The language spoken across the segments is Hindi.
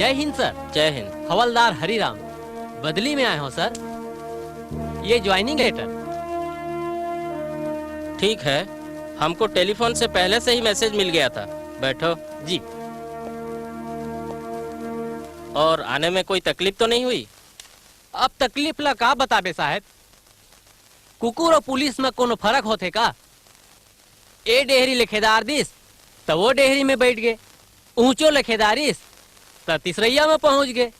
जय हिंद सर। जय हिंद। हवलदार हरिराम, बदली में आए हो सर। ये ज्वाइनिंग लेटर। ठीक है, हमको टेलीफोन से पहले से ही मैसेज मिल गया था। बैठो। जी। और आने में कोई तकलीफ तो नहीं हुई? अब तकलीफ ला का बताबे साहब, कुकुर और पुलिस में कोनो फर्क होते का? ए डेहरी लेखेदार दिस तो वो डेहरी में बैठ गए, ऊंचो लेखेदारिस तो तीसरैया में पहुंच गए।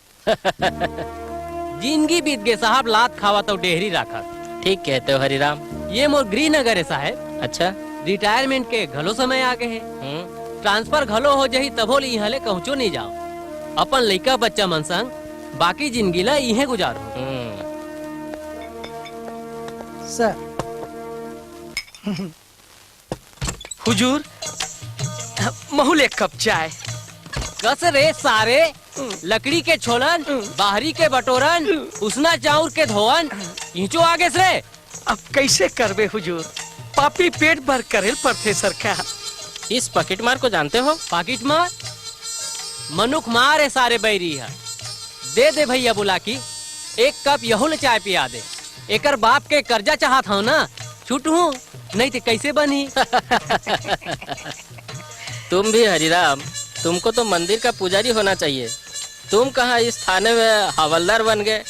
जिंदगी बीत गए साहब, लात खावा तो डेहरी रखा। ठीक कहते हो हरिराम। ये मोर गृहनगर है साहब। अच्छा। रिटायरमेंट के घलो समय आ गए हैं। ट्रांसफर घलो हो जाही तभो ले यहाँ ले कहूँचो नहीं जाओ। अपन लइका बच्चा मन संग बाकी जिंदगी ला इहे गुजारो। सर। हुजूर, महूल एक कप चाय। कस रे सारे, लकड़ी के छोलन, बाहरी के बटोरन, उसना चाउर के धोवन, इंचो आगे से। अब कैसे करबे हुजूर, पापी पेट भर करेल पड़ते सरकार। इस पॉकेट मार को जानते हो? पॉकेट मार मनुख मार है सारे बैरी है। दे दे भैया बुला की, एक कप यहुल चाय पिया दे। एकर बाप के कर्जा चाहत हूँ ना, छूट हूँ नहीं तो कैसे बनी। तुम भी हरिराम, तुमको तो मंदिर का पुजारी होना चाहिए। तुम कहाँ इस थाने में हवलदार बन गए।